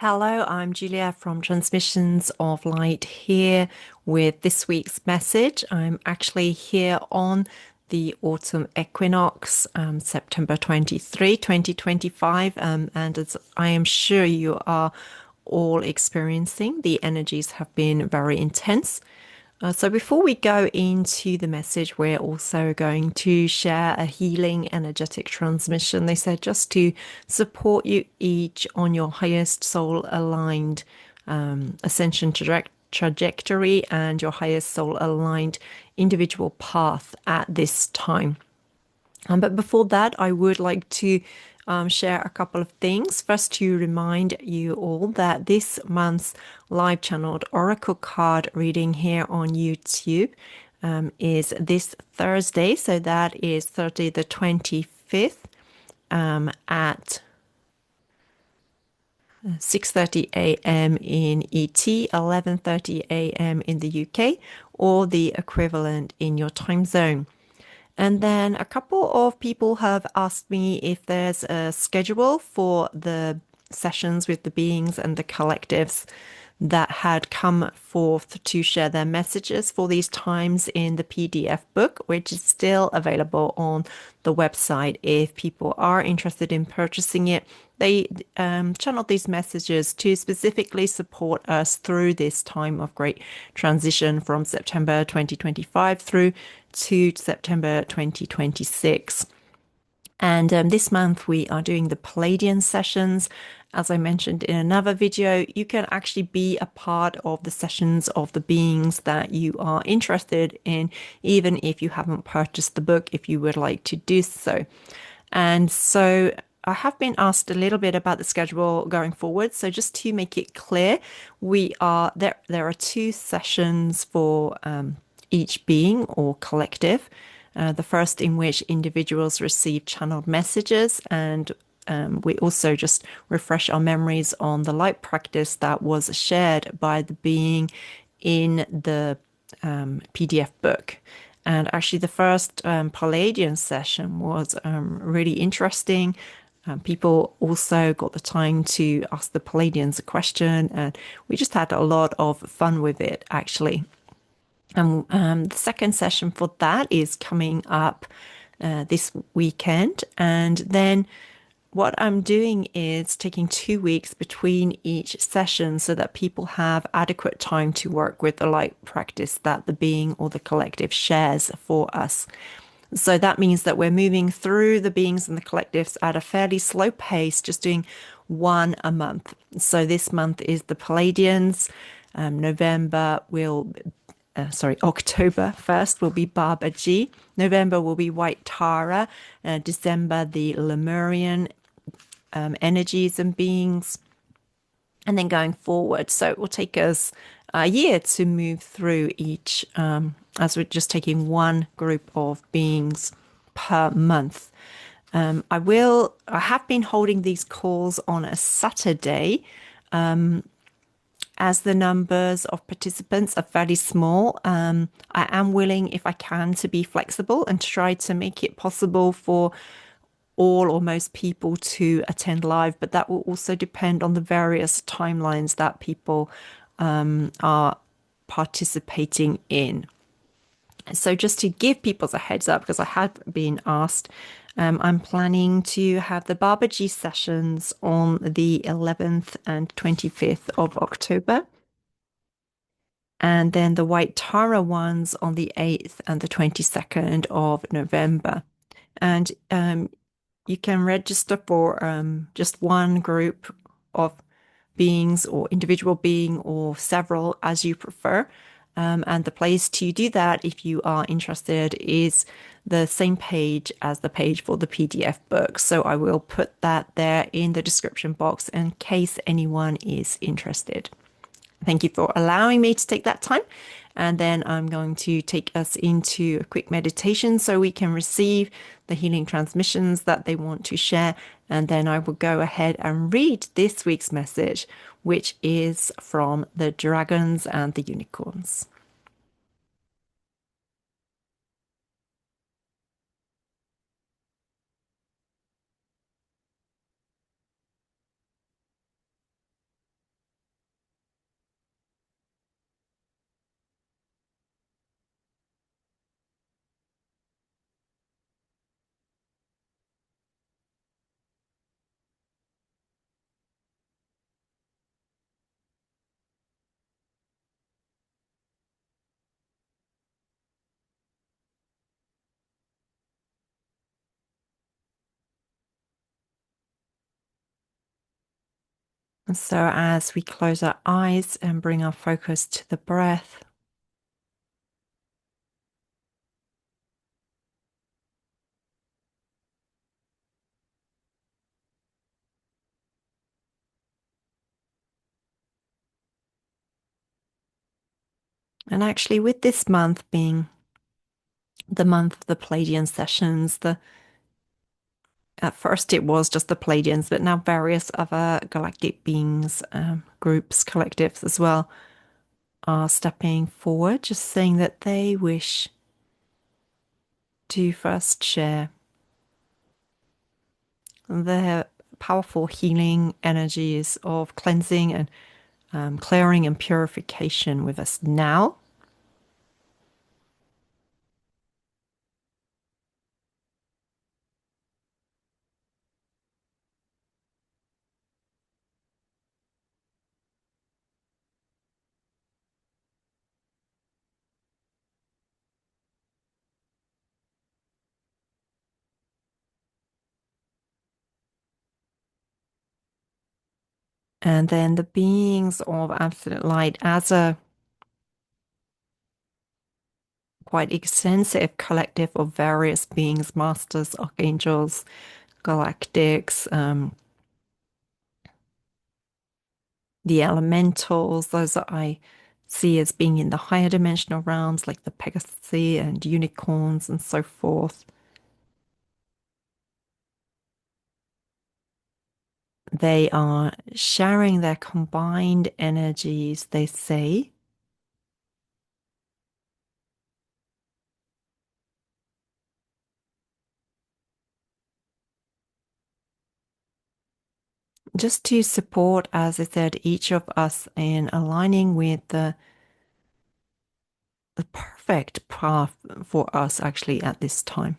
Hello, I'm Julia from Transmissions of Light here with this week's message. I'm actually here on the autumn equinox, September 23, 2025, and as I am sure you are all experiencing, the energies have been very intense. So before we go into the message, we're also going to share a healing energetic transmission. They said just to support you each on your highest soul aligned ascension trajectory and your highest soul aligned individual path at this time. But before that, I would like to share a couple of things. First, to remind you all that this month's live channeled Oracle card reading here on YouTube is this Thursday. So that is Thursday, the 25th at 6:30 a.m. in ET, 11:30 a.m. in the UK, or the equivalent in your time zone. And then a couple of people have asked me if there's a schedule for the sessions with the beings and the collectives that had come forth to share their messages for these times in the PDF book, which is still available on the website if people are interested in purchasing it. They channeled these messages to specifically support us through this time of great transition from September 2025 through to September 2026. And this month we are doing the Palladian sessions. As I mentioned in another video, you can actually be a part of the sessions of the beings that you are interested in, even if you haven't purchased the book, if you would like to do so. And so I have been asked a little bit about the schedule going forward. So just to make it clear, we are there are two sessions for each being or collective. The first in which individuals receive channeled messages, and we also just refresh our memories on the light practice that was shared by the being in the PDF book. And actually, the first Palladian session was really interesting. People also got the time to ask the Palladians a question, and we just had a lot of fun with it, actually. And the second session for that is coming up this weekend. And then what I'm doing is taking 2 weeks between each session so that people have adequate time to work with the light practice that the being or the collective shares for us. So that means that we're moving through the beings and the collectives at a fairly slow pace, just doing one a month. So this month is the Palladians. October 1st will be Baba G. November will be White Tara. December, the Lemurian energies and beings. And then going forward. So it will take us a year to move through each, as we're just taking one group of beings per month. I have been holding these calls on a Saturday. As the numbers of participants are fairly small, I am willing, if I can, to be flexible and try to make it possible for all or most people to attend live, but that will also depend on the various timelines that people are participating in. So just to give people a heads up, because I have been asked, I'm planning to have the Babaji sessions on the 11th and 25th of October, and then the White Tara ones on the 8th and the 22nd of November. And you can register for just one group of beings or individual being or several as you prefer. And the place to do that, if you are interested, is the same page as the page for the PDF book. So I will put that there in the description box in case anyone is interested. Thank you for allowing me to take that time. And then I'm going to take us into a quick meditation so we can receive the healing transmissions that they want to share. And then I will go ahead and read this week's message, which is from the dragons and the unicorns. So as we close our eyes and bring our focus to the breath, and actually with this month being the month of the Pleiadian sessions, at first it was just the Pleiadians, but now various other galactic beings, groups, collectives as well, are stepping forward, just saying that they wish to first share their powerful healing energies of cleansing and clearing and purification with us now. And then the beings of absolute light as a quite extensive collective of various beings, masters, archangels, galactics, the elementals, those that I see as being in the higher dimensional realms, like the Pegasi and unicorns and so forth. They are sharing their combined energies, they say, just to support, as I said, each of us in aligning with the perfect path for us actually at this time.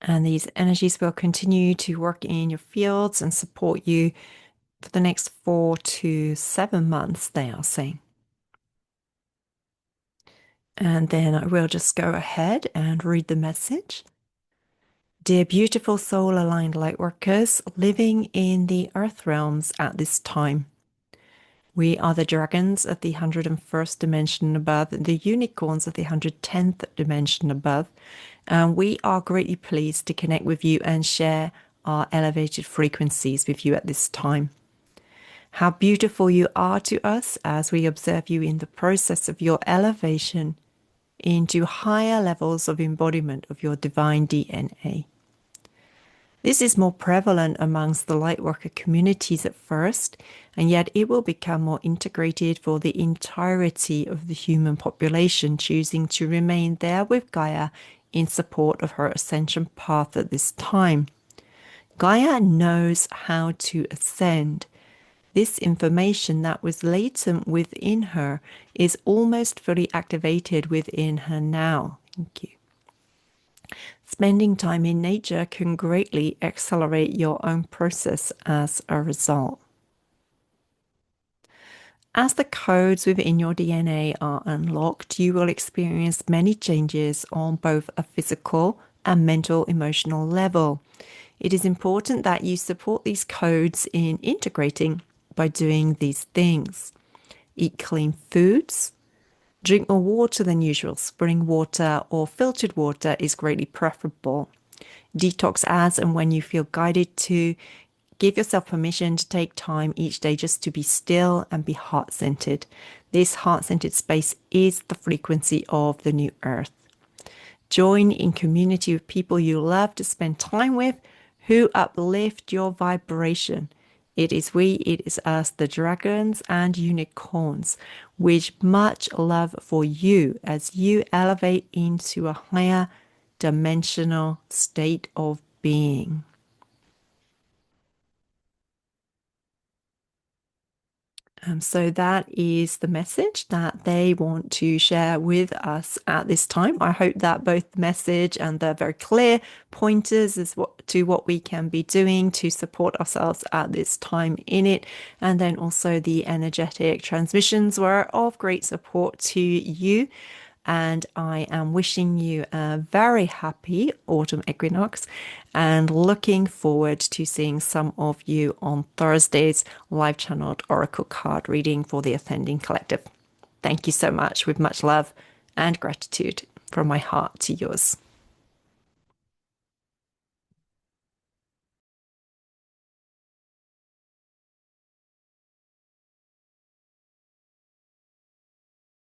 And these energies will continue to work in your fields and support you for the next 4 to 7 months, they are saying. And then I will just go ahead and read the message. Dear beautiful soul aligned lightworkers living in the earth realms at this time, we are the dragons of the 101st dimension above and the unicorns of the 110th dimension above. And we are greatly pleased to connect with you and share our elevated frequencies with you at this time. How beautiful you are to us as we observe you in the process of your elevation into higher levels of embodiment of your divine DNA. This is more prevalent amongst the lightworker communities at first, and yet it will become more integrated for the entirety of the human population choosing to remain there with Gaia in support of her ascension path at this time. Gaia knows how to ascend. This information that was latent within her is almost fully activated within her now. Thank you. Spending time in nature can greatly accelerate your own process as a result. As the codes within your DNA are unlocked, you will experience many changes on both a physical and mental emotional level. It is important that you support these codes in integrating by doing these things. Eat clean foods. Drink more water than usual. Spring water or filtered water is greatly preferable. Detox as and when you feel guided to. Give yourself permission to take time each day just to be still and be heart-centered. This heart-centered space is the frequency of the new earth. Join in community with people you love to spend time with who uplift your vibration. It is we, it is us, the dragons and unicorns. With much love for you as you elevate into a higher dimensional state of being. So that is the message that they want to share with us at this time. I hope that both the message and the very clear pointers is what we can be doing to support ourselves at this time in it. And then also the energetic transmissions were of great support to you. And I am wishing you a very happy autumn equinox and looking forward to seeing some of you on Thursday's live channeled oracle card reading for the Ascending Collective. Thank you so much, with much love and gratitude from my heart to yours.